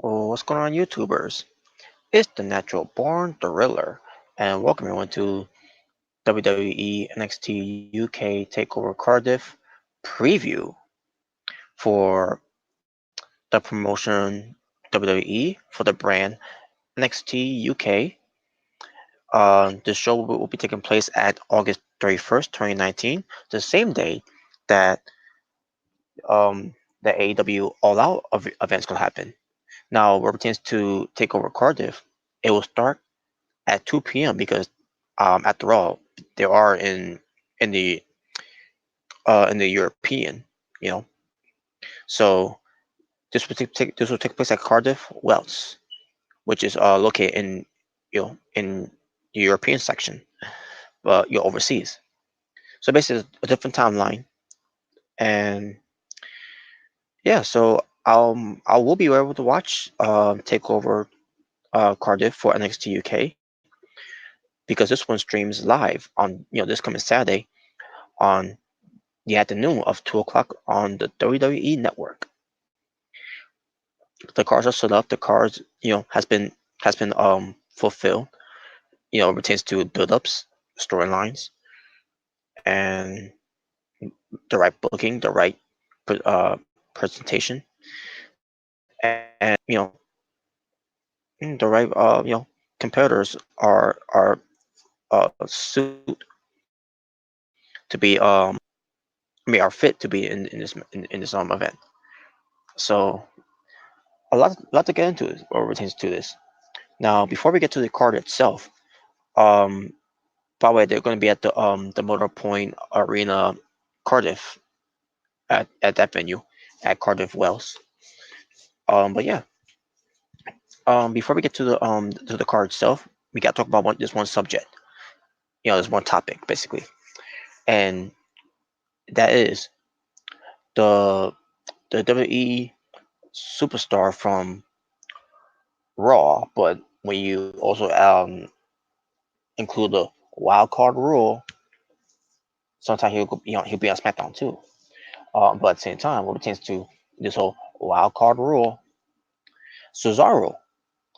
Well, what's going on, YouTubers? It's the Natural Born Thriller, and welcome everyone to WWE NXT UK Takeover Cardiff preview for the promotion WWE for the brand NXT UK. The show will be taking place at August 31st, 2019, the same day that um, the AEW All Out event's gonna happen. Now, what pertains to Takeover Cardiff, it will start at 2 p.m. because after all, they are in the in the European, you know. So this will take place at Cardiff, Wales, which is located in in the European section, but overseas. So basically, it's a different timeline, and yeah, so I will be able to watch Takeover Cardiff for NXT UK because this one streams live on this coming Saturday on the afternoon of 2 o'clock on the WWE Network. The cards are set up. The cards, has been fulfilled. It pertains to build-ups, storylines, and the right booking, the right presentation, and the right competitors are suit to be are fit to be in this event. So a lot to get into it or pertains to this. Now, before we get to the card itself, um, by the way, they're going to be at the Motor Point Arena, Cardiff, at that venue, at Cardiff, Wales. But yeah, before we get to the card itself, we got to talk about this one subject. There's one topic basically, and that is the WWE superstar from Raw. But when you also include the wild card rule, sometimes he'll be on SmackDown too. But at the same time, what pertains to this whole wild card rule, Cesaro,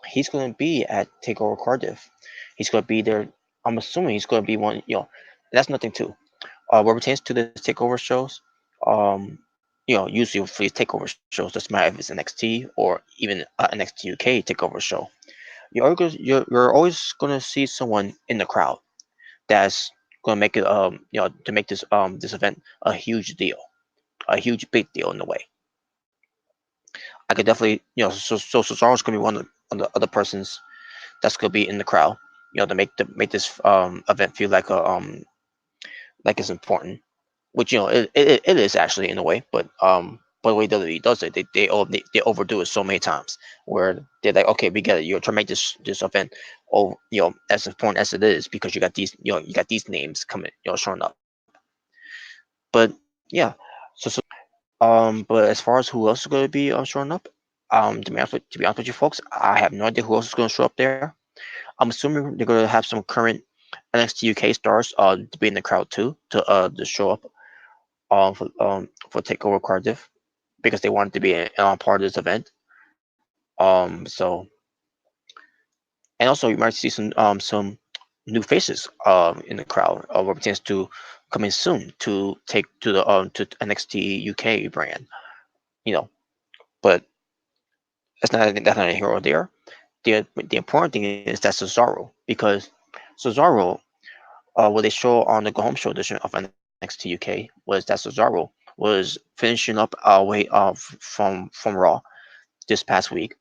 he's going to be at Takeover Cardiff. He's going to be there. I'm assuming he's going to be one. That's nothing too. What pertains to the Takeover shows, um, usually for these Takeover shows, doesn't matter if it's NXT or even NXT UK Takeover show. You're always going to see someone in the crowd that's going to make it to make this event a huge deal, a huge big deal in a way. I could definitely, so Cesaro's gonna be one of the other persons that's gonna be in the crowd, to make this event feel like it's important, which it is actually in a way, but the way WWE does it, they overdo it so many times where they're like, okay, we get it, you're trying to make this event, as important as it is because you got these names coming, showing up, but yeah, but as far as who else is going to be showing up, to be honest with you folks, I have no idea who else is going to show up there. I'm assuming they're going to have some current NXT UK stars to be in the crowd too to show up for Takeover Cardiff because they wanted to be part of this event. So and also you might see some new faces in the crowd what pertains to coming soon to take to NXT UK brand. You know, but that's not a hero there. The important thing is that Cesaro, because Cesaro, what they show on the Go Home Show edition of NXT UK was that Cesaro was finishing up our way from Raw this past week,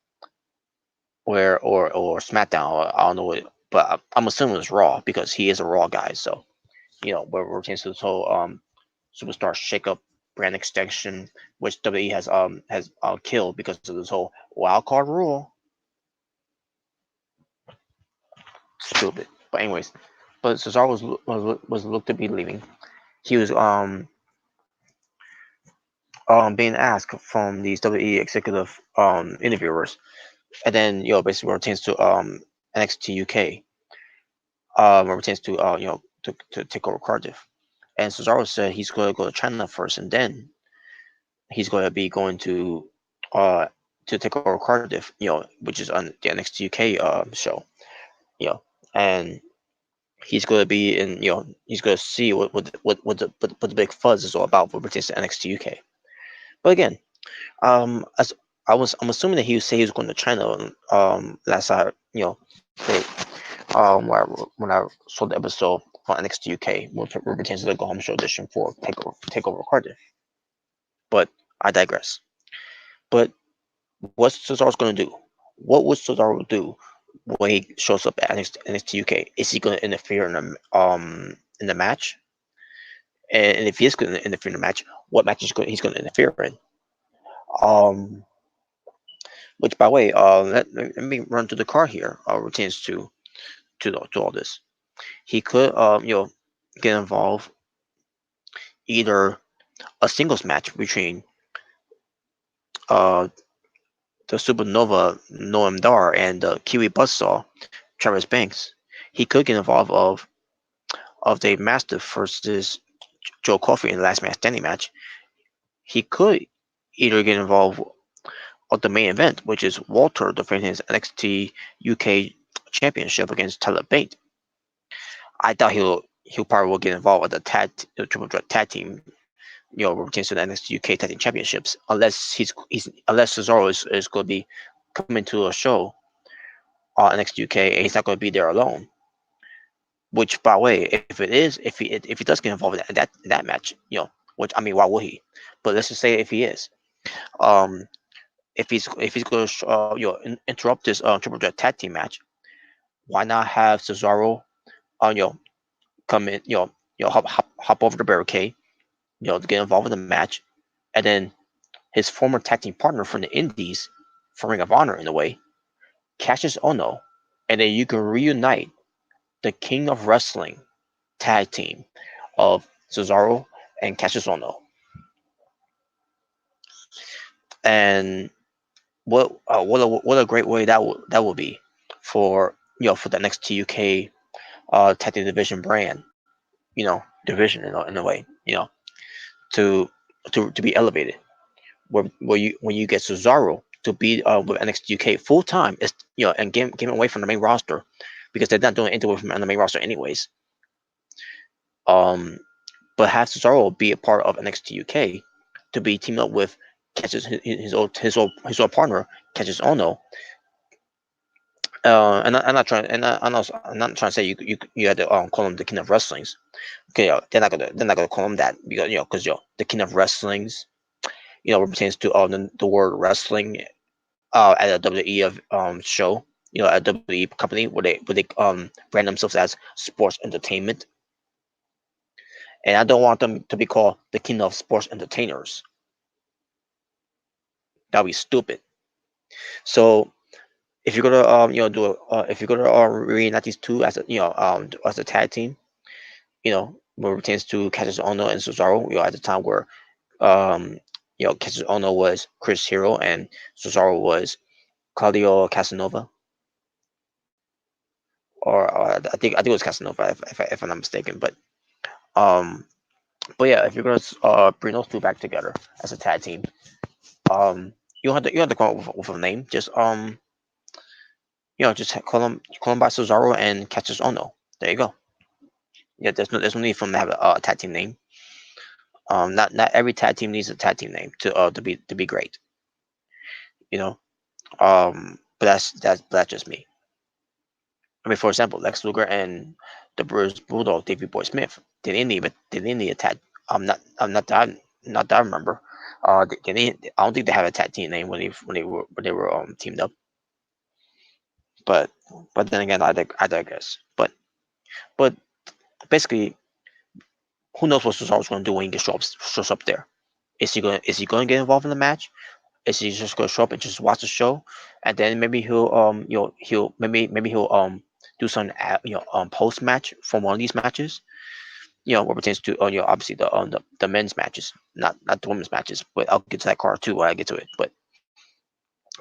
or SmackDown. Or I don't know, but I'm assuming it's Raw because he is a Raw guy. So where we're to this whole superstar shakeup brand extension, which WWE has killed because of this whole wild card rule. Stupid. But anyways, but Cesaro was looked to be leaving. He was being asked from these WWE executive interviewers, and then basically pertains to NXT UK, pertains to to take over Cardiff. And Cesaro said he's going to go to China first, and then he's going to be going to to take over Cardiff, which is on the NXT UK show, you know, and he's going to be in, he's going to see what the big fuzz is all about what pertains to NXT UK. But again, as I'm assuming that he would say he was going to China. Last I think, when I saw the episode on NXT UK, what pertains to the Go Home Show edition for Takeover Cardiff. But I digress. But what's Cesaro's going to do? What would Cesaro do when he shows up at NXT UK? Is he going to interfere in the match? And if he is going to interfere in the match, what match he's going to interfere in? Um, which, by the way, let me run to the card here. Routines to all this. He could get involved either a singles match between uh the Supernova Noam Dar and the Kiwi Buzzsaw Travis Banks. He could get involved of the Mastiff versus Joe Coffey in the last man standing match. He could either get involved of the main event, which is Walter defending his NXT UK Championship against Tyler Bate. I thought he'll probably will get involved with the triple threat tag team, pertains to the NXT UK Tag Team Championships, unless unless Cesaro is going to be coming to a show on NXT UK and he's not going to be there alone. Which, by the way, if he does get involved in that match, which, I mean, why would he? But let's just say if he is, um, if he's going to interrupt this triple threat tag team match, why not have Cesaro, come in, hop over the barricade, to get involved in the match, and then his former tag team partner from the Indies, from Ring of Honor in a way, Cassius Ono, and then you can reunite the King of Wrestling tag team of Cesaro and Cassius Ono. And what a great way that will be for for the next TUK tag team division brand, division in a way, to to be elevated. Where you when you get Cesaro to be with NXT UK full time, is and get away from the main roster, because they're not doing anything from the main roster anyways. Um, but have Cesaro be a part of NXT UK to be teamed up with his old partner Cassius Ono. And I'm not trying, I'm not trying to say you had to call him the King of Wrestlings. Okay, they're not gonna call him that, because the King of Wrestlings, pertains to the word wrestling at a WWE show, at a WWE company where they brand themselves as sports entertainment. And I don't want them to be called the King of Sports Entertainers. That'd be stupid. So if you're gonna if you're gonna reunite these two as as a tag team, where it pertains to Cassius Ono and Cesaro, at the time where Cassius Ono was Chris Hero and Cesaro was Claudio Casanova, or I think it was Casanova, if I'm not mistaken. Um, but yeah, if you're gonna bring those two back together as a tag team, you don't have to come up with a name. Just call them by Cesaro and Cassius Ono. There you go. Yeah, there's no need for them to have a tag team name. Not every tag team needs a tag team name to be great. You know. But that's just me. I mean, for example, Lex Luger and the Bruce Bulldog, Davey Boy Smith, they didn't need a tag. Not that I remember. I don't think they have a tag team name when they were teamed up. But then again, I digress. But basically, who knows what Cesaro's going to do when he shows up there? Is he going to get involved in the match? Is he just going to show up and just watch the show, and then maybe he'll do some post match from one of these matches, what pertains to obviously the men's matches, not the women's matches, but I'll get to that card too when I get to it.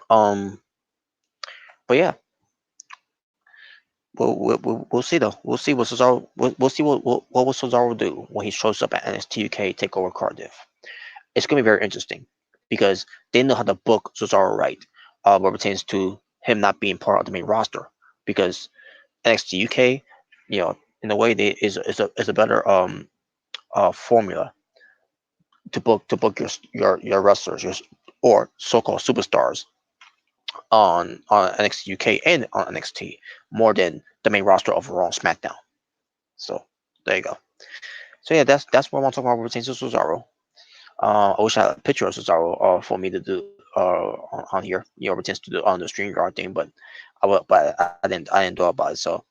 Um but yeah, we'll see though. We'll see what Cesaro we'll see what will Cesaro do when he shows up at NXT UK Takeover Cardiff. It's gonna be very interesting because they know how to book Cesaro right. what pertains to him not being part of the main roster, because NXT UK, in a way, they is a better formula to book your wrestlers, or so-called superstars on NXT UK and on NXT, more than the main roster of Raw and SmackDown. So there you go. So yeah, that's what I want to talk about with pertains to Cesaro. I wish I had a picture of Cesaro for me to do on here. Pertains to the on the StreamYard thing, but I didn't do about it. So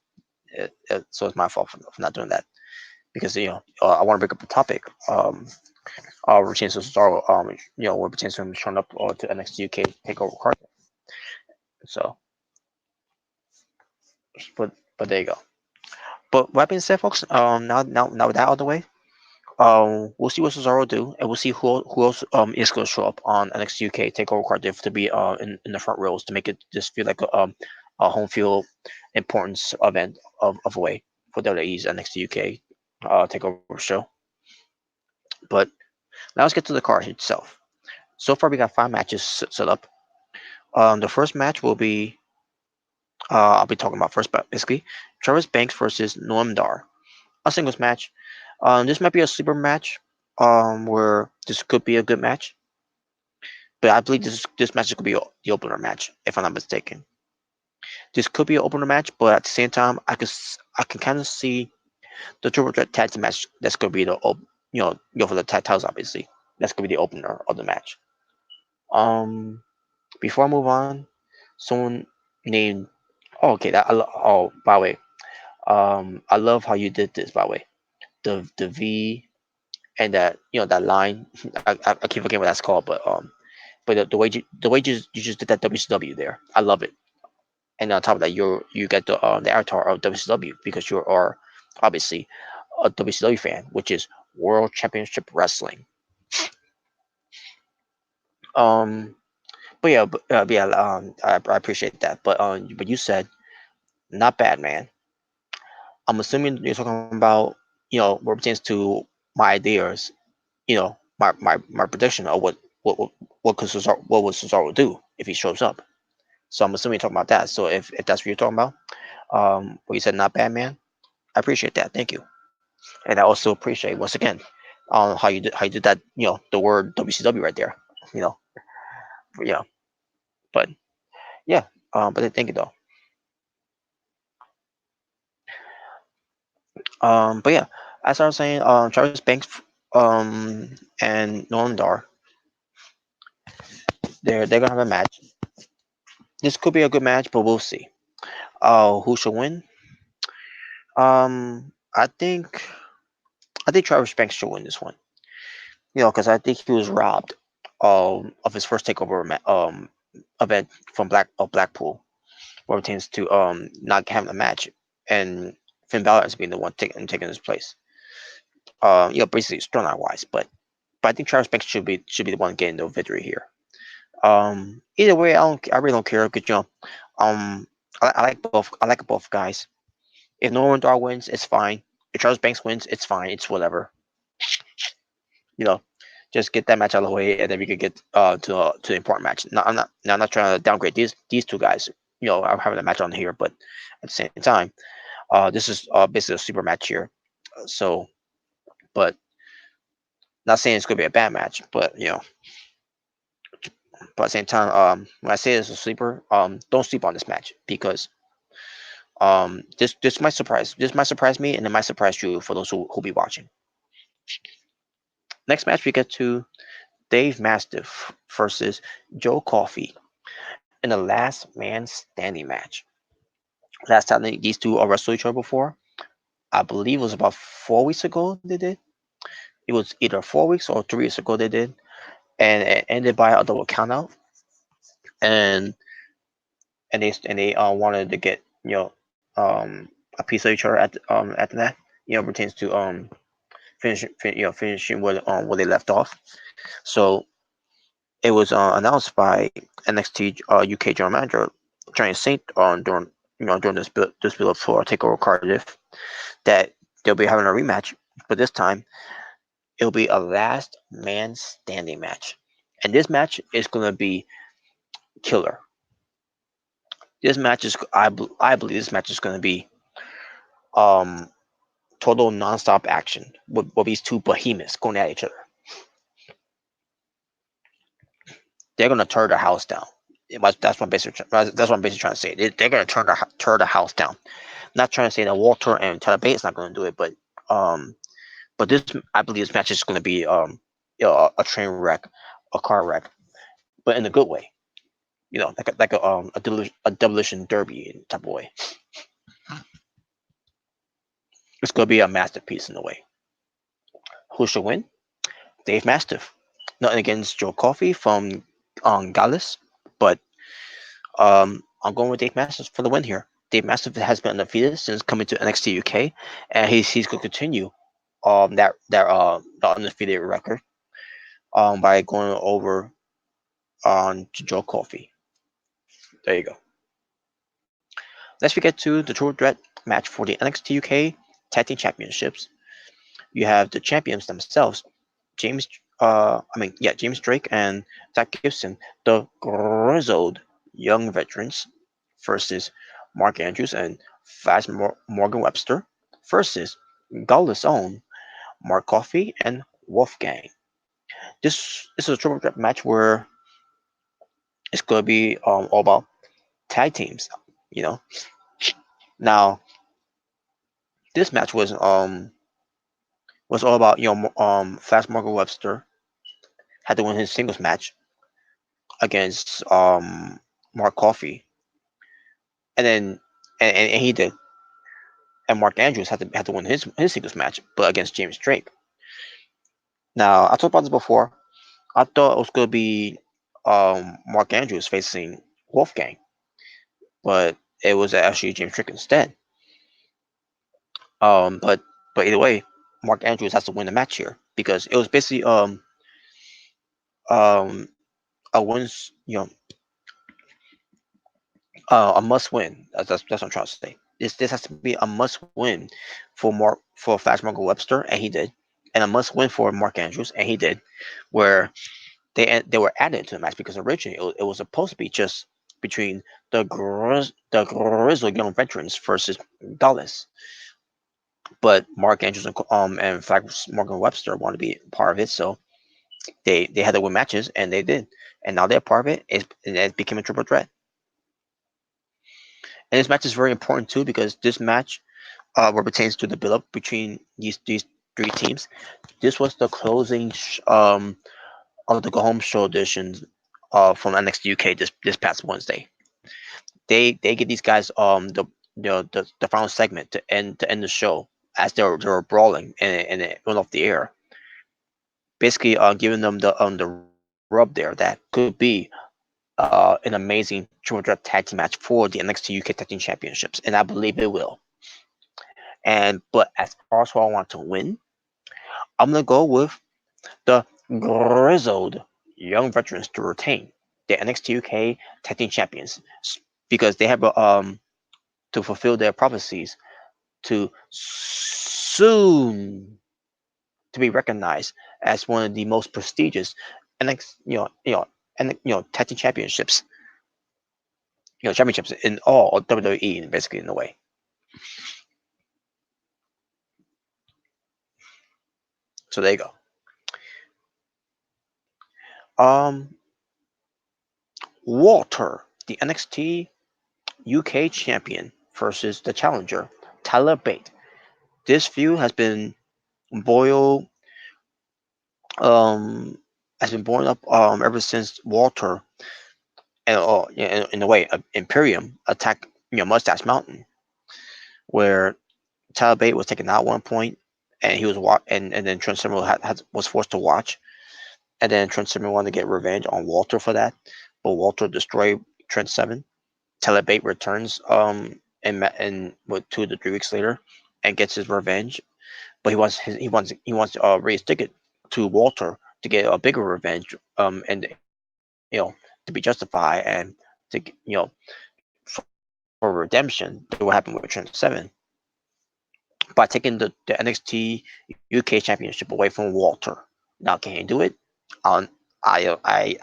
so it's my fault for not doing that, because I want to bring up the topic. Pertains to Cesaro. When pertains to him showing up to NXT UK Takeover Cardiff. So, but there you go. But what being said, folks, now with that out of the way, we'll see what Cesaro do, and we'll see who else is going to show up on NXT UK Takeover Cardiff to be in the front rows to make it just feel like a home field importance event of a way for WWE's NXT UK Takeover show. But now let's get to the card itself. So far, we got 5 matches set up. The first match will be I'll be talking about first, but basically Travis Banks versus Noam Dar, a singles match. This might be a sleeper match, where this could be a good match, but I believe this match is going to be the opener match, if I'm not mistaken. This could be an opener match, but at the same time, I can kind of see the triple threat tag team match. That's going to be go for the tag titles. Obviously, that's going to be the opener of the match. Um, Before I move on, someone named. Oh, okay. Oh, by the way, I love how you did this. By the way, the V and that that line. I keep forgetting what that's called, but the way you just did that WCW there, I love it. And on top of that, you get the avatar of WCW, because you are obviously a WCW fan, which is World Championship Wrestling. Um, I appreciate that. But you said not bad, man. I'm assuming you're talking about what pertains to my ideas, my prediction of what would Cesaro do if he shows up. So I'm assuming you're talking about that. So if that's what you're talking about, what you said, not bad, man. I appreciate that. Thank you. And I also appreciate once again how you did that. The word WCW right there. You know, yeah. But yeah. But thank you though. But yeah, as I was saying, Travis Banks, and Nolan Dar, they're gonna have a match. This could be a good match, but we'll see. Who should win? I think Travis Banks should win this one. Because I think he was robbed of his first takeover event from Blackpool, where it tends to not having a match, and Finn Balor as being the one taking his place. Basically storyline wise, but I think Travis Banks should be the one getting the victory here. Either way, I really don't care, because I like both guys. If Norman Dar wins, it's fine. If Travis Banks wins, it's fine. It's whatever. You know, just get that match out of the way, and then we could get to the important match. No, I'm not trying to downgrade these two guys. I'm having a match on here, but at the same time, this is basically a super match here. So, but not saying it's gonna be a bad match, but at the same time, when I say it's a sleeper, don't sleep on this match, because this might surprise me, and it might surprise you, for those who be watching. Next match, we get to Dave Mastiff versus Joe Coffey in a last man standing match. Last time these two wrestled each other before, I believe it was about 4 weeks ago they did. It was either 4 weeks or 3 weeks ago they did, and it ended by a double countout. And they wanted to get a piece of each other after that. Pertains to finishing where they left off. So it was announced by NXT UK General Manager Johnny Saint during this build up for Takeover Cardiff, that they'll be having a rematch, but this time it'll be a last man standing match, and this match is gonna be killer. This match is I believe this match is going to be um total nonstop action with these two behemoths going at each other. They're going to tear the house down. That's what I'm basically trying to say. They're going to tear the house down. Not trying to say that Walter and Tyler Bates not going to do it, um, but this I believe this match is going to be a train wreck, a car wreck, but in a good way. A demolition derby type of way. It's going to be a masterpiece in a way. Who should win? Dave Mastiff. Nothing against Joe Coffey from Gallus, but I'm going with Dave Mastiff for the win here. Dave Mastiff has been undefeated since coming to NXT UK, and he's going to continue the undefeated record by going over on to Joe Coffey. There you go. Let's get to the Triple Threat match for the NXT UK Tag Team Championships. You have the champions themselves, James Drake and Zach Gibson, the grizzled young veterans, versus Mark Andrews and Morgan Webster, versus Gaulless own Mark Coffey and Wolfgang. This is a triple threat match where it's gonna be all about tag teams. You know, now this match was all about Fast Morgan Webster had to win his singles match against Mark Coffey, and then and he did. And Mark Andrews had to win his singles match, but against James Drake. Now I talked about this before. I thought it was gonna be Mark Andrews facing Wolfgang, but it was actually James Drake instead. But either way, Mark Andrews has to win the match here because it was basically um a wins a must win. That's what I'm trying to say. This has to be a must win for Fast Morgan Webster, and he did, and a must win for Mark Andrews, and he did. Where they were added to the match because originally it was supposed to be just between the grizzled young veterans versus Dallas, but Mark Andrews and in fact Morgan Webster wanted to be part of it, so they had to win matches, and they did, and now they're part of it. And it became a triple threat. And this match is very important too because this match, what pertains to the build-up between these three teams, this was the closing of the Go Home Show edition from NXT UK this past Wednesday. They give these guys the final segment to end the show as they were brawling and it went off the air. Basically, giving them the rub there that could be an amazing triple threat tag team match for the NXT UK Tag Team Championships, and I believe it will. But as far as who I want to win, I'm gonna go with the grizzled young veterans to retain the NXT UK Tag Team Champions because they have to fulfill their prophecies to soon to be recognized as one of the most prestigious NXT and tag team championships in all of WWE basically in a way. So there you go. Um, Walter, the NXT UK champion versus the challenger Tyler Bate. This feud boiled um has been boiling up ever since Walter and in a way Imperium attacked Mustache Mountain, where Tyler Bate was taken out at one point, and he was and then Trent Seven was forced to watch, and then Trent Seven wanted to get revenge on Walter for that, but Walter destroyed Trent Seven. Tyler Bate returns and what 2 to 3 weeks later and gets his revenge, but he wants to raise ticket to Walter to get a bigger revenge and to be justified and to for redemption to what happened with Trent Seven by taking the NXT UK Championship away from Walter. Now, can he do it? Um, I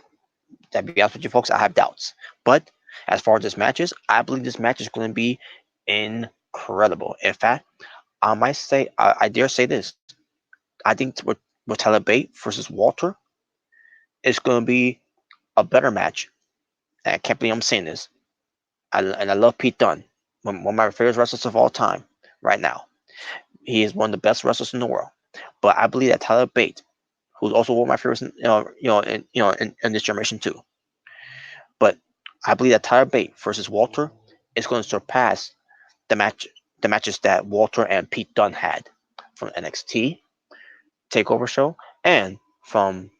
to be honest with you folks, I have doubts, but As far as this match is, I believe this match is going to be incredible. In fact, I might say, I dare say this. I think with Tyler Bate versus Walter, it's going to be a better match. And I can't believe I'm saying this. And I love Pete Dunne, one of my favorite wrestlers of all time right now. He is one of the best wrestlers in the world. But I believe that Tyler Bate, who's also one of my favorites, in this generation too. But I believe that Tyler Bate versus Walter is going to surpass the match, the matches that Walter and Pete Dunne had from NXT Takeover show and from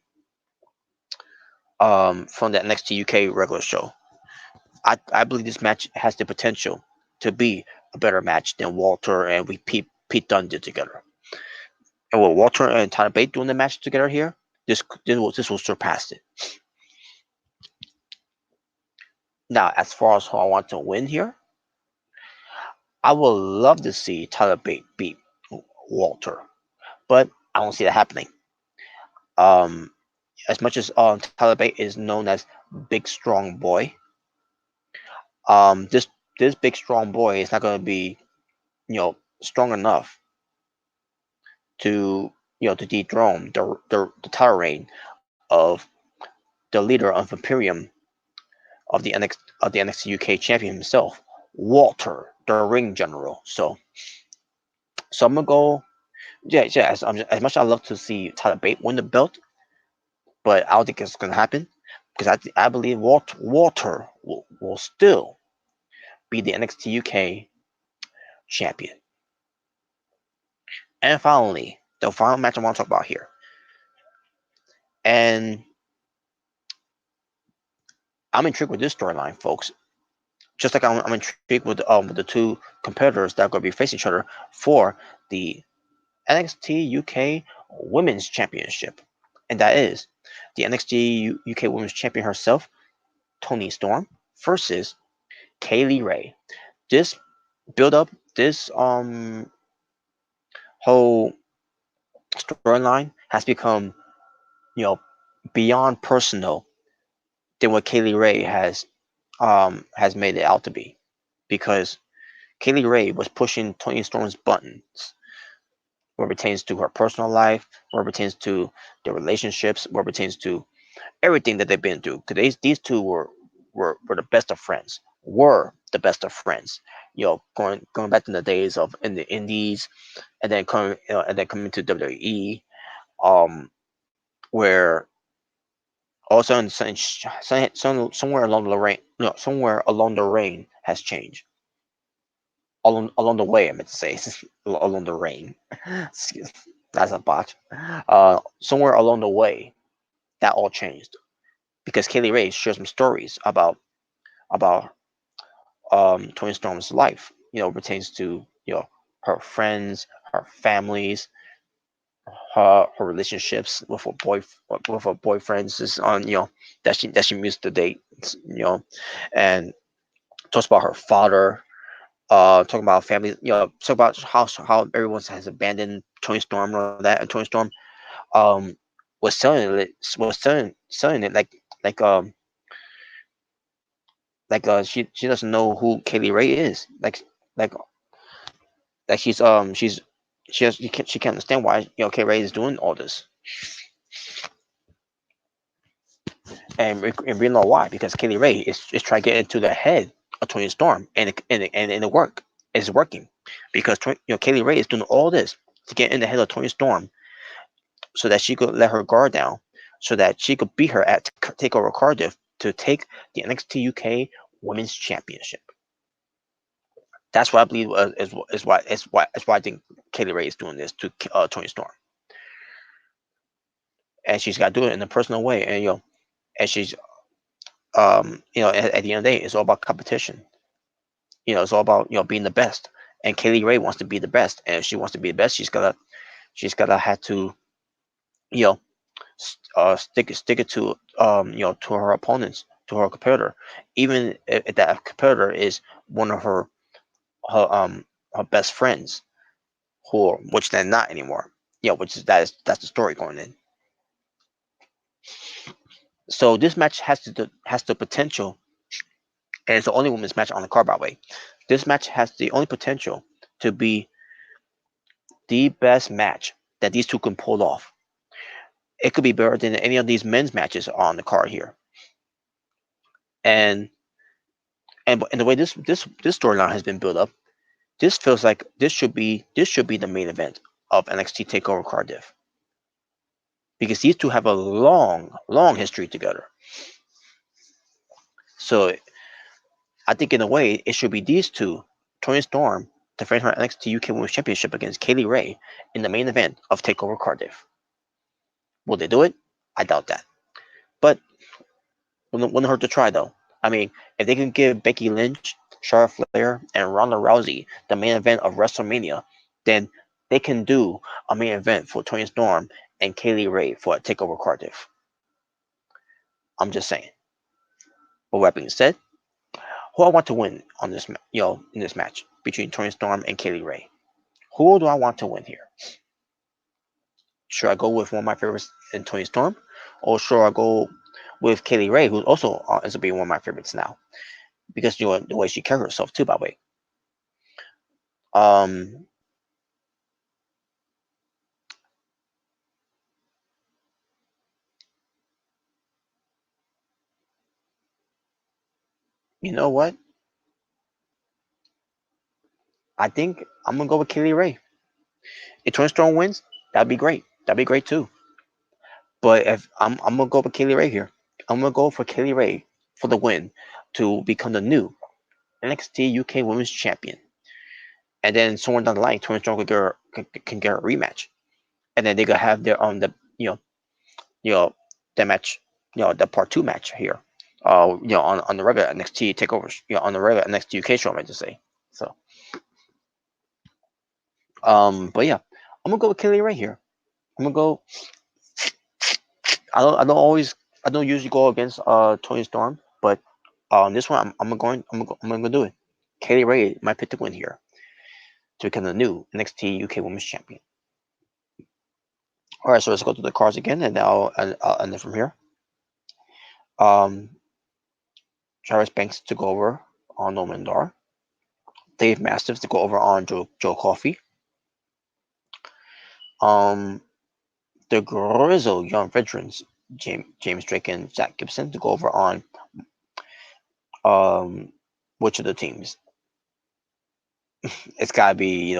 the NXT UK regular show. I believe this match has the potential to be a better match than Walter and Pete Dunne did together. And with Walter and Tyler Bate doing the match together here, this will surpass it. Now, as far as who I want to win here, I would love to see Tyler Bate beat Walter, but I don't see that happening. Um, as much as Tyler Bate is known as Big Strong Boy, this big strong boy is not going to be strong enough to to dethrone the title reign of the leader of Imperium of the NXT UK champion himself, Walter, the Ring General. So I'm gonna go. Yeah. As much as I love to see Tyler Bate win the belt, but I don't think it's gonna happen because I believe Walter will still be the NXT UK champion. And finally, the final match I want to talk about here, and I'm intrigued with this storyline, folks. Just like I'm intrigued with the two competitors that are going to be facing each other for the NXT UK Women's Championship, and that is the NXT UK Women's Champion herself, Toni Storm, versus Kaylee Ray. This build up, this whole storyline has become you know beyond personal than what Kaylee Ray has made it out to be, because Kaylee Ray was pushing Toni Storm's buttons where it pertains to her personal life, where it pertains to their relationships, where it pertains to everything that they've been through. Because these two were the best of friends, were the best of friends. Going back to the days of in the Indies, and then coming to WWE, um, where all of a sudden, somewhere along the rain, no, somewhere along the rain has changed. Along the way, I meant to say along the rain. Excuse, that's a botch. Somewhere along the way, that all changed because Kaylee Ray shared some stories about Toni Storm's life. Pertains to her friends, her families, her relationships with her boyfriends is on that she used to date. And talks about her father. Talking about family. Talk about how everyone has abandoned Toni Storm and all that, and Toni Storm um was selling it like she doesn't know who Kaylee Ray is. Like she's she can't understand why Kaylee Ray is doing all this. And we know why, because Kaylee Ray is trying to get into the head of Toni Storm, and it work is working, because Kaylee Ray is doing all this to get in the head of Toni Storm so that she could let her guard down, so that she could beat her at Takeover Cardiff to take the NXT UK Women's Championship. That's what I believe is why I think Kaylee Ray is doing this to Toni Storm, and she's got to do it in a personal way, and she's at the end of the day, it's all about competition. It's all about being the best, and Kaylee Ray wants to be the best, and if she wants to be the best, she's gotta have to you know stick it to her opponents, to her competitor, even if that competitor is one of her best friends, which they're not anymore. Which is that's the story going in. So this match has the potential and it's the only women's match on the card, by the way. This match has the only potential to be the best match that these two can pull off. It could be better than any of these men's matches on the card here. And and the way this storyline has been built up, this feels like this should be the main event of NXT Takeover Cardiff, because these two have a long history together. So I think in a way it should be these two, Tony Storm, defending her NXT UK Women's Championship against Kaylee Ray in the main event of Takeover Cardiff. Will they do it? I doubt that. But wouldn't hurt to try though. I mean, if they can give Becky Lynch, Charlotte Flair, and Ronda Rousey the main event of WrestleMania, then they can do a main event for Tony Storm and Kaylee Ray for a Takeover Cardiff. I'm just saying. But with that being said, who I want to win on this, in this match between Tony Storm and Kaylee Ray? Who do I want to win here? Should I go with one of my favorites in Tony Storm, or should I go with Kaylee Ray, who also ends up being one of my favorites now, because the way she carries herself too. By the way, um, you know what? I think I'm gonna go with Kaylee Ray. If Tony Storm wins, that'd be great. That'd be great too. But if I'm gonna go with Kaylee Ray here, I'm gonna go for Kaylee Ray for the win to become the new NXT UK Women's Champion. And then somewhere down the line, Tony Storm can get a rematch, and then they could have their you know the match, the part two match here, on the regular NXT takeovers, on the regular NXT UK show, I meant to say. So, but yeah, I'm gonna go with Kelly right here. I'm gonna go. I don't usually go against Tony Storm, but this one I'm gonna do it. Kaylee Ray might pick to win here to become the new NXT UK Women's Champion. All right, so let's go through the cards again, and I'll end it from here. Um, Travis Banks to go over on Nolan Dar. Dave Mastiff to go over on Joe Coffey. Um, the Grizzle Young Veterans, James Drake and Zach Gibson to go over on um which of the teams? It's gotta be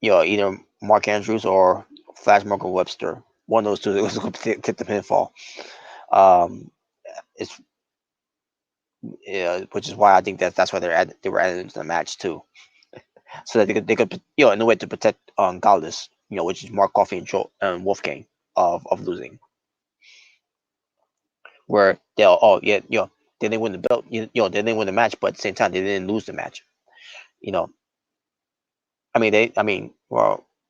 either Mark Andrews or Flash Morgan Webster. One of those two was going to get the pinfall. Um, it's which is why I think that's why they were added into the match too, so that they could in a way to protect Gallus, which is Mark Coffey and Wolfgang of losing, where they'll they didn't win the belt, they didn't win the match, but at the same time they didn't lose the match. You know,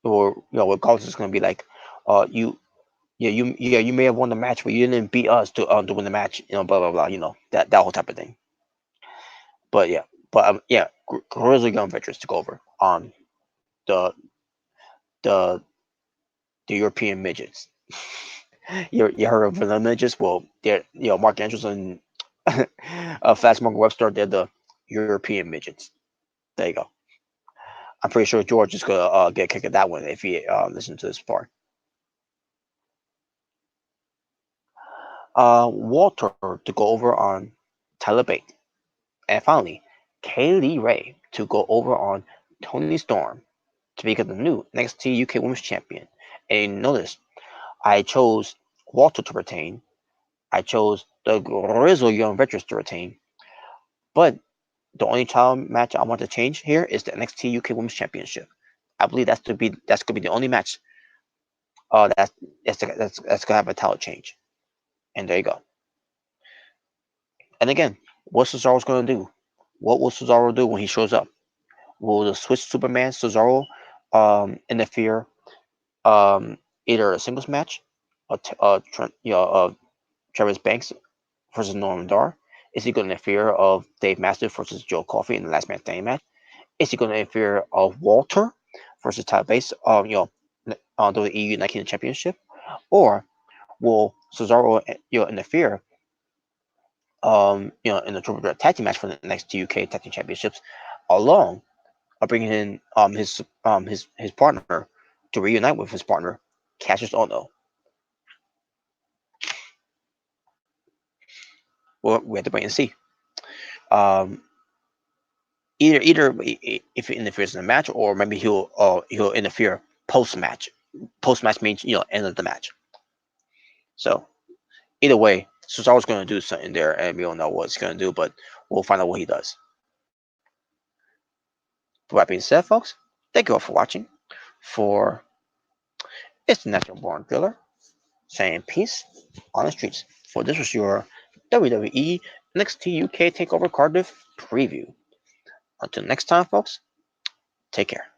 or what Gallus is going to be like, you. You may have won the match, but you didn't beat us to win the match. Blah blah blah. That whole type of thing. But yeah, Grizzly Young Veterans took over on the the the European midgets. You heard of the midgets? Well, they're Mark Andrews and Fast Mark Webster. They're the European midgets. There you go. I'm pretty sure George is gonna get a kick at that one if he listens to this part. Walter to go over on Tyler Bate. And finally, Kaylee Ray to go over on Tony Storm to become the new NXT UK Women's Champion. And notice, I chose Walter to retain. I chose the Grizzle Young Veterans to retain. But the only title match I want to change here is the NXT UK Women's Championship. I believe that's gonna be the only match that's gonna have a title change. And there you go. And again, what's Cesaro's gonna do? What will Cesaro do when he shows up? Will the Switch Superman Cesaro interfere either a singles match, Travis Banks versus Norman Dar? Is he going to interfere of Dave Mastiff versus Joe Coffey in the Last Man Standing match? Is he going to interfere of Walter versus Tyler Bates? On the EU United Kingdom Championship, or will Cesaro interfere in the triple threat tag team match for the NXT UK Tag Team Championships, along bringing in his partner to reunite with his partner Cassius Ohno. Well, we have to wait and see. Um, either if he interferes in the match, or maybe he'll interfere post match. Post match means end of the match. So either way, Cesaro's going to do something there, and we don't know what he's going to do, but we'll find out what he does. With that being said, folks, thank you all for watching. For It's the Natural Born Thriller, saying peace on the streets. For this was your WWE NXT UK Takeover Cardiff preview. Until next time, folks, take care.